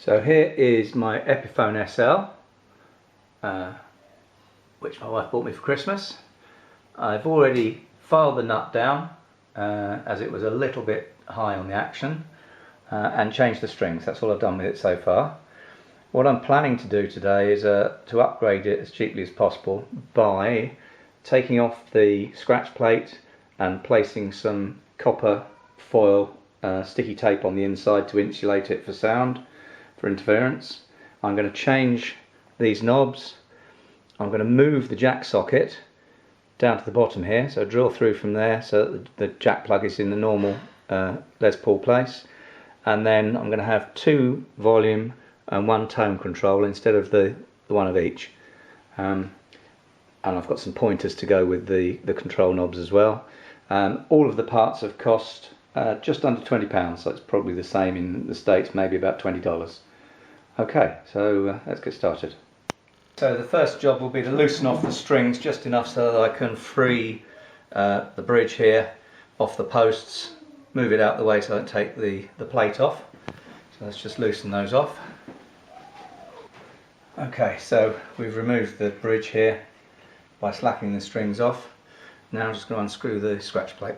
So here is my Epiphone SL, which my wife bought me for Christmas. I've already filed the nut down as it was a little bit high on the action, and changed the strings. That's all I've done with it so far. What I'm planning to do today is to upgrade it as cheaply as possible by taking off the scratch plate and placing some copper foil sticky tape on the inside to insulate it for sound, for interference. I'm going to change these knobs. I'm going to move the jack socket down to the bottom here, so drill through from there so that the jack plug is in the normal Les Paul place, and then I'm going to have 2 volume and 1 tone control instead of the one of each, and I've got some pointers to go with the control knobs as well. All of the parts have cost just under £20, so it's probably the same in the States, maybe about $20. Okay, so let's get started. So the first job will be to loosen off the strings just enough so that I can free the bridge here off the posts, move it out the way so I don't take the plate off. So let's just loosen those off. Okay, so we've removed the bridge here by slacking the strings off. Now I'm just going to unscrew the scratch plate.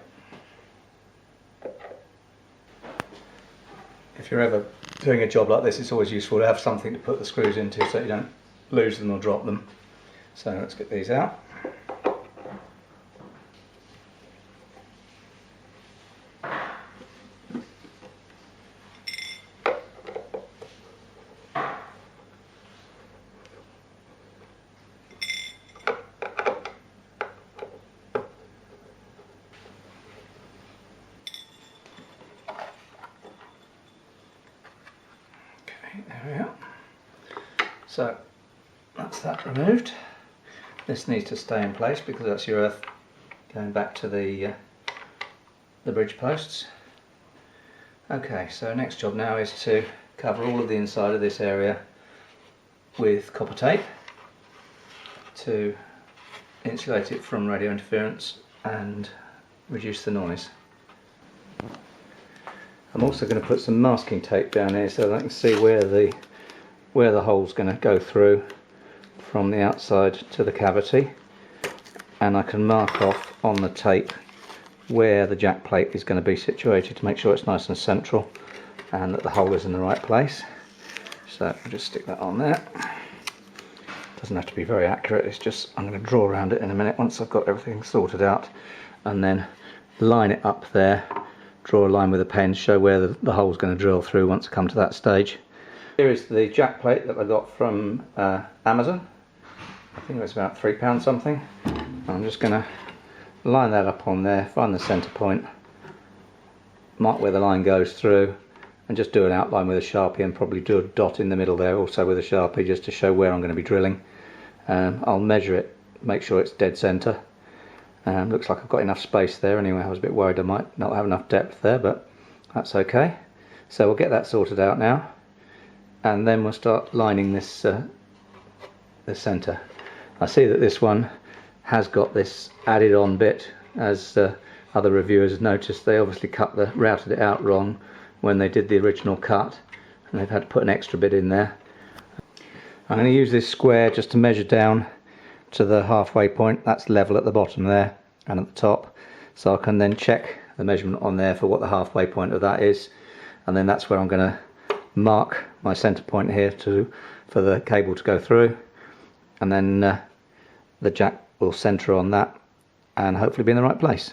If you're ever doing a job like this, it's always useful to have something to put the screws into so you don't lose them or drop them. So let's get these out. There we are. So that's that removed. This needs to stay in place because that's your earth going back to the bridge posts. Okay, so next job now is to cover all of the inside of this area with copper tape to insulate it from radio interference and reduce the noise. I'm also going to put some masking tape down here so that I can see where the hole's going to go through from the outside to the cavity, and I can mark off on the tape where the jack plate is going to be situated to make sure it's nice and central and that the hole is in the right place. So I'll just stick that on there. Doesn't have to be very accurate, it's just I'm going to draw around it in a minute once I've got everything sorted out, and then line it up there. Draw a line with a pen, show where the hole's going to drill through once I come to that stage. Here is the jack plate that I got from Amazon. I think it was about £3 something. I'm just going to line that up on there, find the centre point, mark where the line goes through, and just do an outline with a Sharpie, and probably do a dot in the middle there also with a Sharpie just to show where I'm going to be drilling. I'll measure it, make sure it's dead centre. Looks like I've got enough space there anyway. I was a bit worried I might not have enough depth there, but that's okay. So we'll get that sorted out now, and then we'll start lining this the centre. I see that this one has got this added on bit, as other reviewers have noticed. They obviously routed it out wrong when they did the original cut, and they've had to put an extra bit in there. I'm going to use this square just to measure down to the halfway point. That's level at the bottom there and at the top, so I can then check the measurement on there for what the halfway point of that is, and then that's where I'm going to mark my center point here for the cable to go through, and then the jack will center on that and hopefully be in the right place.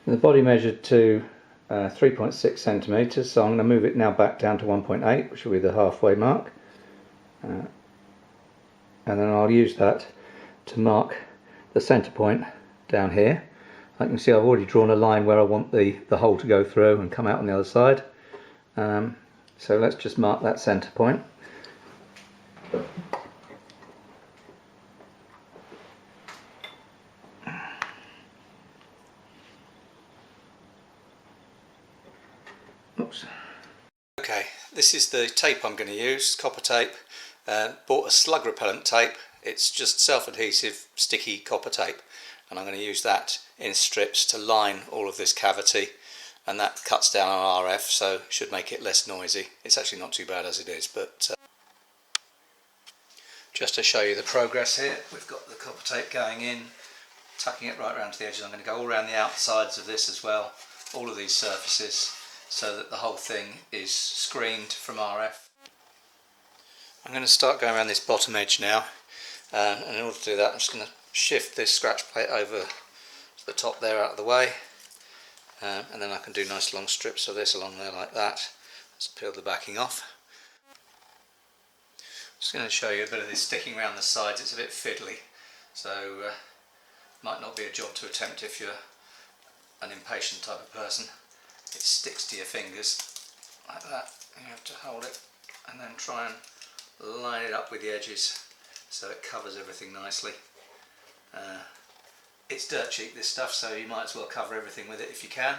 The body measured to 3.6 centimeters, so I'm going to move it now back down to 1.8, which will be the halfway mark. And then I'll use that to mark the center point down here. I can see I've already drawn a line where I want the hole to go through and come out on the other side. So let's just mark that center point. Oops. Okay, this is the tape I'm going to use, copper tape. Bought a slug repellent tape. It's just self-adhesive sticky copper tape, and I'm going to use that in strips to line all of this cavity and that cuts down on RF, so should make it less noisy. It's actually not too bad as it is, but just to show you the progress here, we've got the copper tape going in, tucking it right around to the edges. I'm going to go all around the outsides of this as well, all of these surfaces, so that the whole thing is screened from RF. I'm going to start going around this bottom edge now, and in order to do that I'm just going to shift this scratch plate over to the top there out of the way, and then I can do nice long strips of this along there like that. Let's peel the backing off. Just going to show you a bit of this sticking around the sides. It's a bit fiddly, so might not be a job to attempt if you're an impatient type of person. It sticks to your fingers like that. You have to hold it and then try and line it up with the edges so it covers everything nicely. It's dirt cheap, this stuff, so you might as well cover everything with it if you can.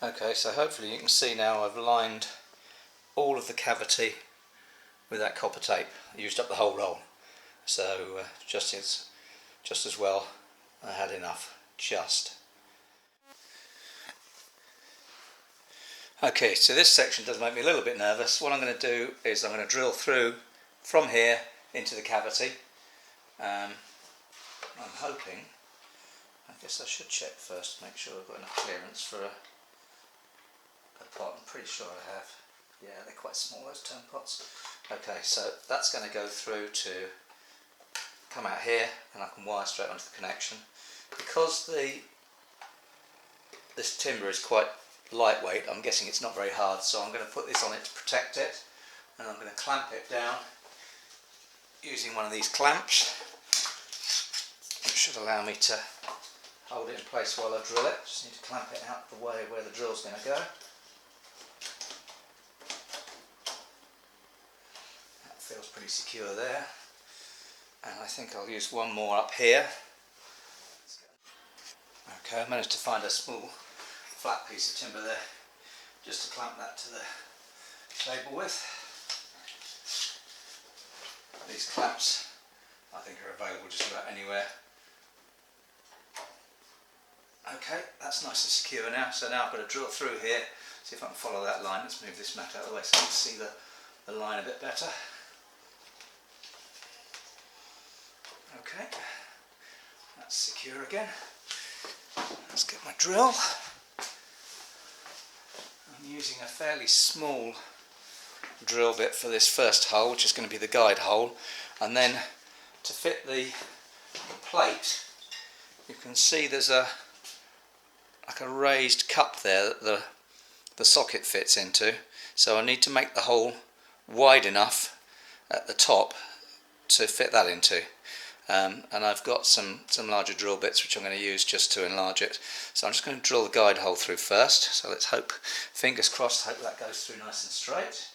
Okay, so hopefully you can see now I've lined all of the cavity with that copper tape. I used up the whole roll, so just as well I had enough, just. Okay, so this section does make me a little bit nervous. What I'm going to do is I'm going to drill through from here into the cavity. I'm hoping, I guess I should check first to make sure I've got enough clearance for a pot. I'm pretty sure I have. Yeah, they're quite small, those turn pots. Okay, so that's going to go through to come out here, and I can wire straight onto the connection. Because this timber is quite lightweight, I'm guessing it's not very hard, so I'm going to put this on it to protect it, and I'm going to clamp it down using one of these clamps, which should allow me to hold it in place while I drill it. Just need to clamp it out the way where the drill's going to go. That feels pretty secure there, and I think I'll use one more up here. Okay, I managed to find a small flat piece of timber there, just to clamp that to the table with. These clamps I think are available just about anywhere. Okay, that's nice and secure now, so now I've got to drill through here, see if I can follow that line. Let's move this mat out of the way so you can see the line a bit better. Okay, that's secure again. Let's get my drill. I'm using a fairly small drill bit for this first hole, which is going to be the guide hole, and then to fit the plate, you can see there's like a raised cup there that the socket fits into, so I need to make the hole wide enough at the top to fit that into. And I've got some larger drill bits which I'm going to use just to enlarge it. So I'm just going to drill the guide hole through first. So let's hope, fingers crossed, hope that goes through nice and straight.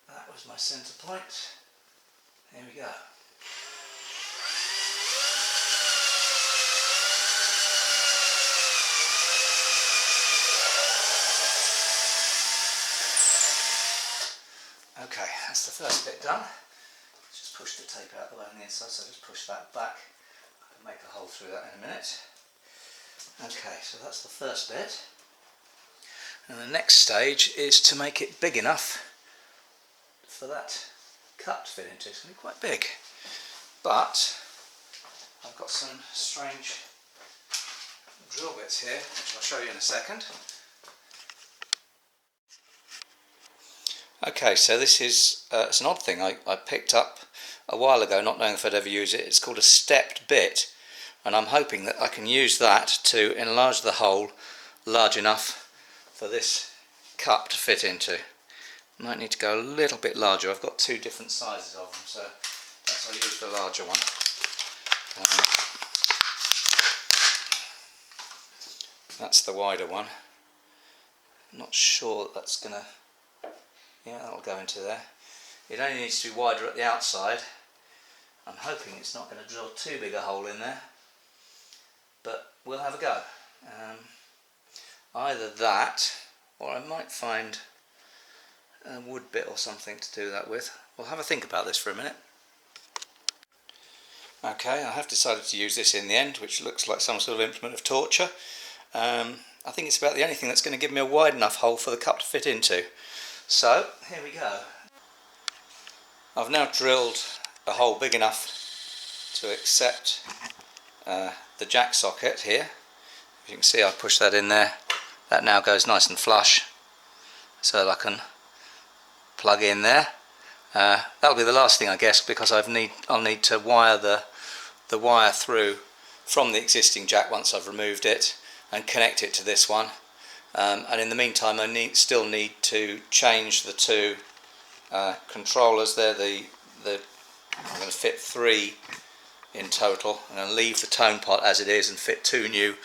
That was my centre point. Here we go. Okay, that's the first bit done. Just push the tape out the way on the inside, so just push that back. I can make a hole through that in a minute. Okay, so that's the first bit. And the next stage is to make it big enough for that cup to fit into. It's going to be quite big. But I've got some strange drill bits here, which I'll show you in a second. Okay, so this is it's an odd thing I picked up a while ago, not knowing if I'd ever use it. It's called a stepped bit, and I'm hoping that I can use that to enlarge the hole large enough for this cup to fit into. Might need to go a little bit larger. I've got two different sizes of them, so I'll use the larger one. That's the wider one. Not sure that's going to... Yeah, that'll go into there. It only needs to be wider at the outside. I'm hoping it's not going to drill too big a hole in there, but we'll have a go. either that, or I might find a wood bit or something to do that with. We'll have a think about this for a minute. Okay, I have decided to use this in the end, which looks like some sort of implement of torture. I think it's about the only thing that's going to give me a wide enough hole for the cup to fit into. So, here we go. I've now drilled a hole big enough to accept the jack socket here. As you can see, I push that in there. That now goes nice and flush, so that I can plug in there. That'll be the last thing, I guess, because I'll need to wire the wire through from the existing jack once I've removed it and connect it to this one. And in the meantime, I still need to change the two controllers. They're I'm going to fit 3 in total. I'm going to leave the tone pot as it is and fit 2 new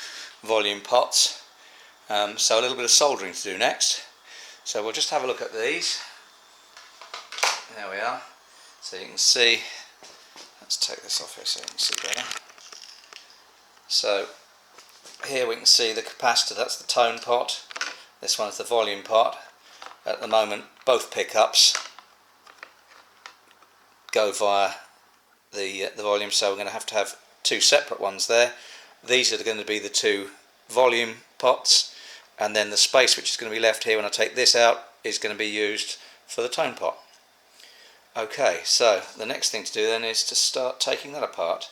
volume pots. So a little bit of soldering to do next. So we'll just have a look at these. There we are. So you can see, let's take this off here so you can see better. So here we can see the capacitor, that's the tone pot. This one's the volume pot. At the moment, both pickups go via the volume, so we're going to have 2 separate ones there. These are going to be the 2 volume pots, and then the space which is going to be left here when I take this out is going to be used for the tone pot. Okay, so the next thing to do then is to start taking that apart.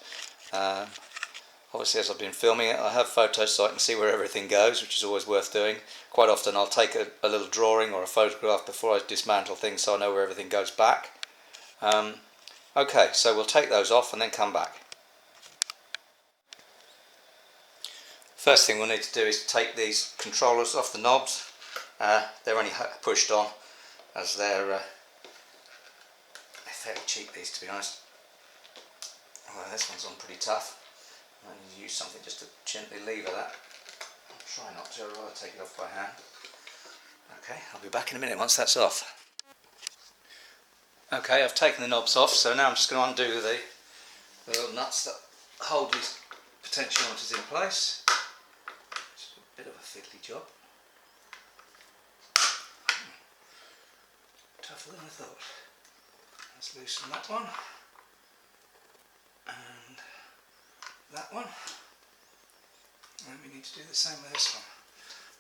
Obviously, as I've been filming it, I have photos so I can see where everything goes, which is always worth doing. Quite often I'll take a little drawing or a photograph before I dismantle things so I know where everything goes back. Okay, so we'll take those off and then come back. First thing we'll need to do is take these controllers off the knobs. They're only pushed on as they're fairly cheap, these, to be honest. Well, this one's on pretty tough. I need to use something just to gently lever that. I'll try not to, I'd rather take it off by hand. Okay, I'll be back in a minute once that's off. Okay, I've taken the knobs off, so now I'm just going to undo the little nuts that hold these potentiometers in place. It's a bit of a fiddly job. Tougher than I thought. Let's loosen that one. And that one. And we need to do the same with this one.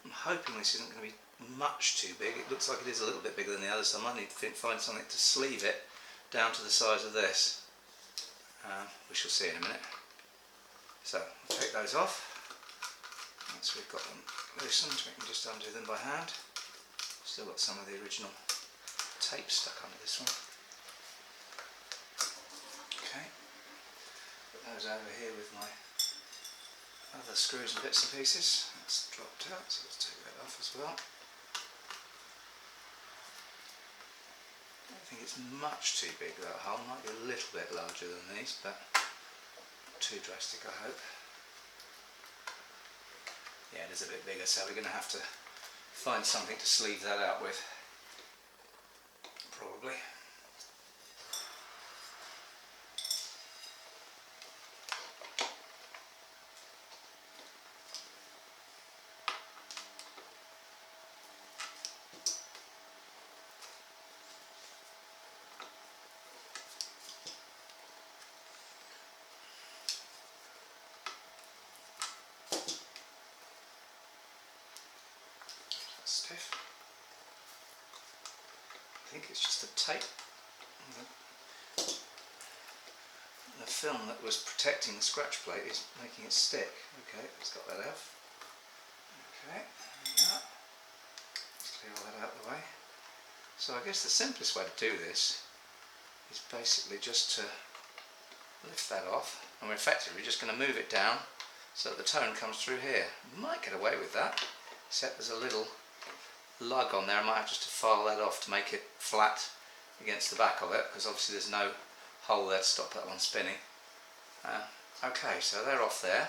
I'm hoping this isn't going to be much too big. It looks like it is a little bit bigger than the others, so I might need to find something to sleeve it down to the size of this. We shall see in a minute. So we'll take those off. Once we've got them loosened, we can just undo them by hand. Still got some of the original tape stuck under this one. Okay, put those over here with my other screws and bits and pieces. That's dropped out, so let's take that off as well. I don't think it's much too big, that hole. Might be a little bit larger than these, but not too drastic, I hope. Yeah, it is a bit bigger, so we're going to have to find something to sleeve that out with, probably. Stiff. I think it's just the tape, the film that was protecting the scratch plate is making it stick. Okay, let's got that out. Okay, now let's clear all that out of the way. So I guess the simplest way to do this is basically just to lift that off, and we're effectively just going to move it down so that the tone comes through here. We might get away with that, except there's a little lug on there. I might have just to file that off to make it flat against the back of it, because obviously there's no hole there to stop that one spinning. Okay, so they're off there.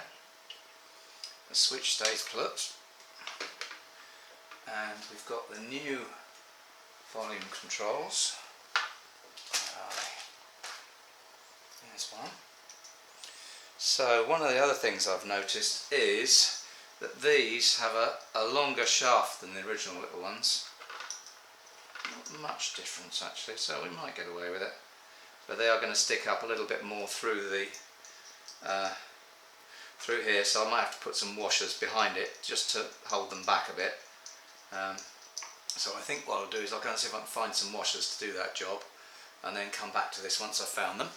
The switch stays put, and we've got the new volume controls. There's one. So one of the other things I've noticed is that these have a longer shaft than the original little ones. Not much difference actually, so we might get away with it. But they are going to stick up a little bit more through the through here, so I might have to put some washers behind it just to hold them back a bit. So I think what I'll do is I'll go and see if I can find some washers to do that job, and then come back to this once I've found them.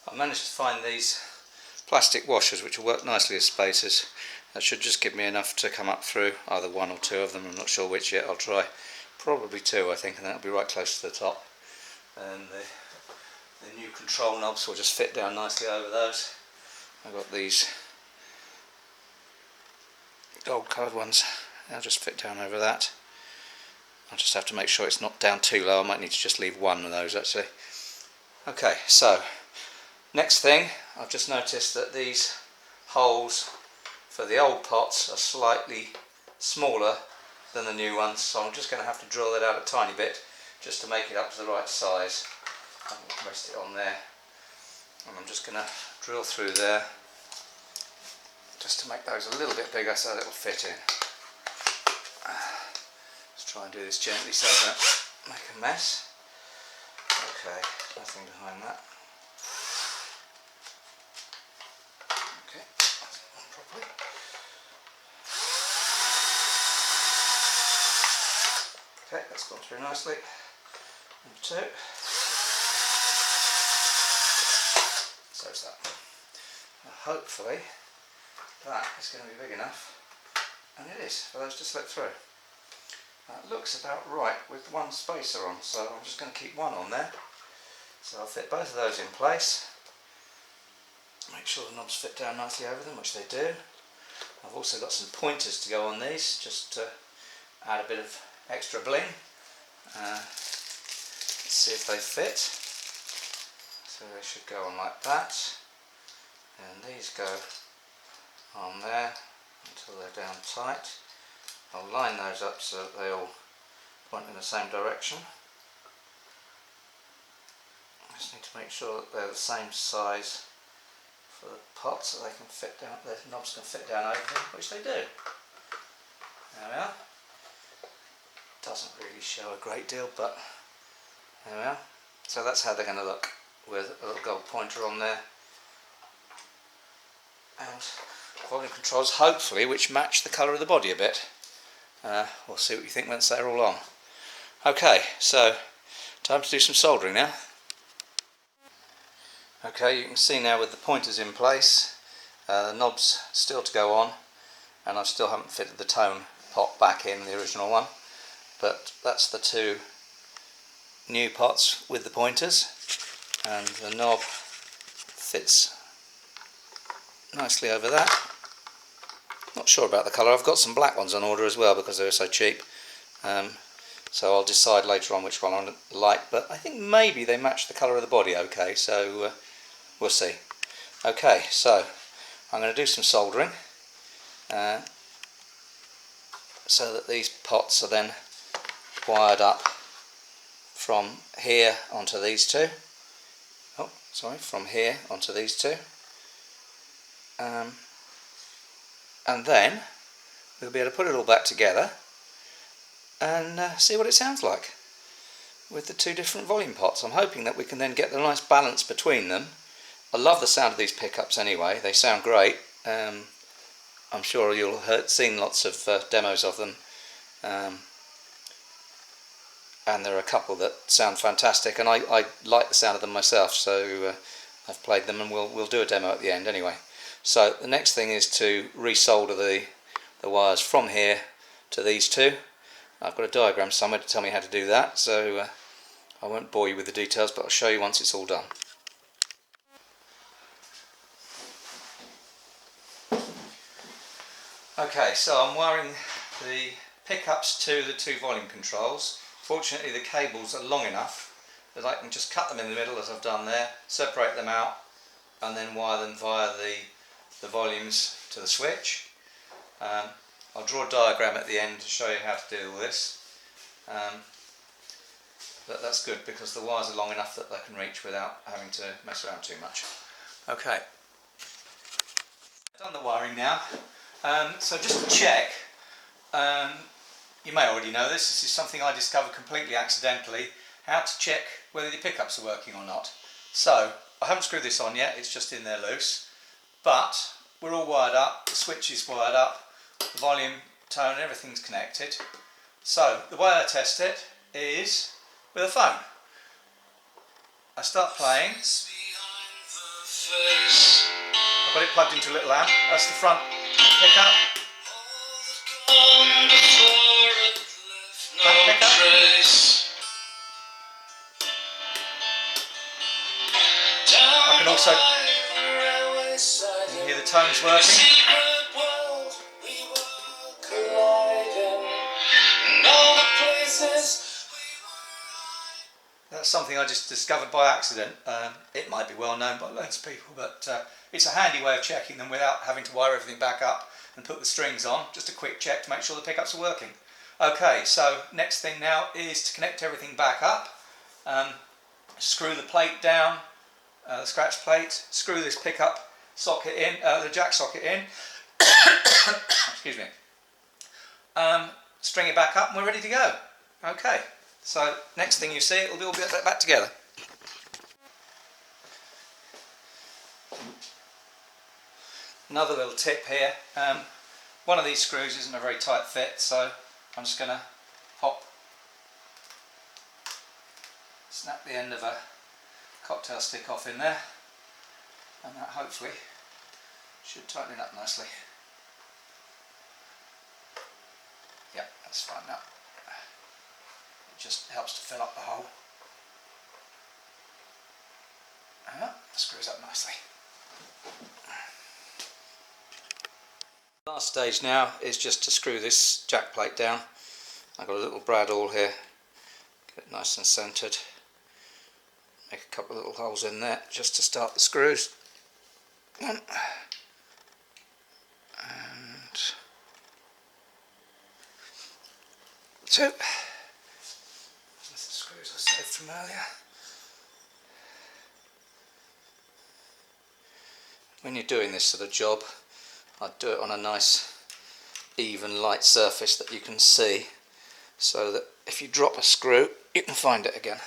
I managed to find these plastic washers which will work nicely as spacers. That should just give me enough to come up through, either one or two of them, I'm not sure which yet. I'll try probably two, I think, and that'll be right close to the top. And the new control knobs will just fit down nicely over those. I've got these gold coloured ones, they'll just fit down over that. I'll just have to make sure it's not down too low. I might need to just leave one of those actually. Okay, so next thing, I've just noticed that these holes for the old pots are slightly smaller than the new ones, so I'm just going to have to drill that out a tiny bit just to make it up to the right size. I'll rest it on there, and I'm just going to drill through there just to make those a little bit bigger so that it'll fit in. Let's try and do this gently so I don't make a mess. Okay, nothing behind that. Okay, that's on properly. Okay, that's gone through nicely. Number two. So's that. Now hopefully that is going to be big enough, and it is, for those to slip through. That looks about right with one spacer on, so I'm just going to keep one on there. So I'll fit both of those in place. Make sure the knobs fit down nicely over them, which they do. I've also got some pointers to go on these, just to add a bit of extra bling. Let's see if they fit. So they should go on like that, and these go on there until they're down tight. I'll line those up so that they all point in the same direction. I just need to make sure that they're the same size for the pot so they can fit down, the knobs can fit down over them, which they do. There we are. Doesn't really show a great deal, but there we are. So that's how they're going to look, with a little gold pointer on there. And volume controls, hopefully, which match the colour of the body a bit. We'll see what you think once they're all on. Okay, so time to do some soldering now. Okay, you can see now with the pointers in place, the knobs still to go on, and I still haven't fitted the tone pot back in, the original one, but that's the two new pots with the pointers, and the knob fits nicely over that. Not sure about the colour. I've got some black ones on order as well because they were so cheap, so I'll decide later on which one I like, but I think maybe they match the colour of the body okay, so we'll see. Okay, so I'm going to do some soldering so that these pots are then wired up from here onto these two. Oh, sorry, from here onto these two. And then we'll be able to put it all back together and see what it sounds like with the two different volume pots. I'm hoping that we can then get the nice balance between them. I love the sound of these pickups anyway, they sound great. I'm sure you'll have seen lots of demos of them, and there are a couple that sound fantastic, and I like the sound of them myself, so I've played them, and we'll do a demo at the end anyway. So the next thing is to resolder the wires from here to these two. I've got a diagram somewhere to tell me how to do that, so I won't bore you with the details, but I'll show you once it's all done. Okay, so I'm wiring the pickups to the two volume controls. Fortunately the cables are long enough that I can just cut them in the middle as I've done there, separate them out, and then wire them via the volumes to the switch. I'll draw a diagram at the end to show you how to do all this, but that's good because the wires are long enough that they can reach without having to mess around too much. Okay, Done the wiring now. So just to check, you may already know this. This is something I discovered completely accidentally. How to check whether the pickups are working or not. So I haven't screwed this on yet. It's just in there loose. But we're all wired up. The switch is wired up. The volume, tone, everything's connected. So the way I test it is with a phone. I start playing. I've got it plugged into a little amp. That's the front pickup. Back pickup. I can also hear the tones working. That's something I just discovered by accident. It might be well known by loads of people, but it's a handy way of checking them without having to wire everything back up and put the strings on. Just a quick check to make sure the pickups are working. Okay, so next thing now is to connect everything back up. Screw the plate down, the scratch plate, screw this pickup socket in, the jack socket in. Excuse me. String it back up and we're ready to go. Okay. So next thing you see, it'll be all back together. Another little tip here, one of these screws isn't a very tight fit, so I'm just going to snap the end of a cocktail stick off in there, and that hopefully should tighten it up nicely. Yeah, that's fine now. Just helps to fill up the hole. That screws up nicely. Last stage now is just to screw this jack plate down. I've got a little brad awl here, get it nice and centred. Make a couple of little holes in there just to start the screws. One and two. Screws I saved from earlier. When you're doing this sort of job, I'd do it on a nice even light surface that you can see, so that if you drop a screw you can find it again.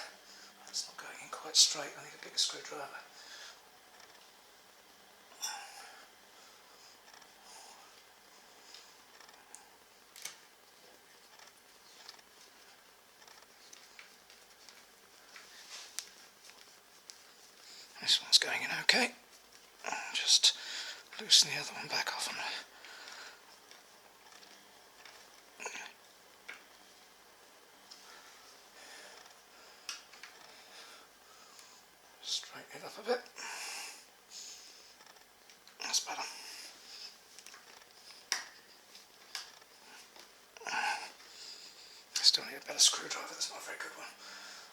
It's not going in quite straight, I need a bigger screwdriver. This one's going in okay. Just loosen the other one back off and straighten it up a bit. That's better. I still need a better screwdriver, that's not a very good one.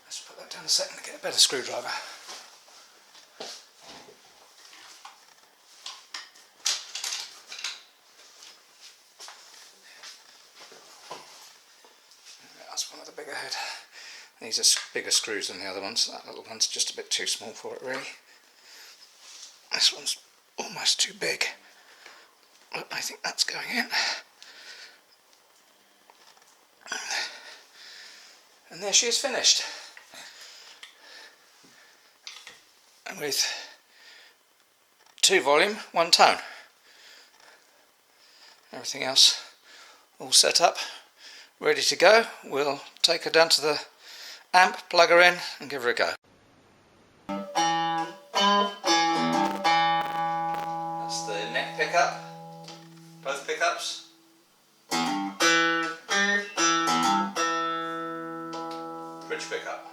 Let's put that down a second to get a better screwdriver. That's one of the bigger head. These are bigger screws than the other ones. That little one's just a bit too small for it really. This one's almost too big. But I think that's going in. And there she is finished. And with 2 volume, 1 tone. Everything else all set up, ready to go. We'll take her down to the amp, plug her in and give her a go. That's the neck pickup, both pickups. Bridge pickup.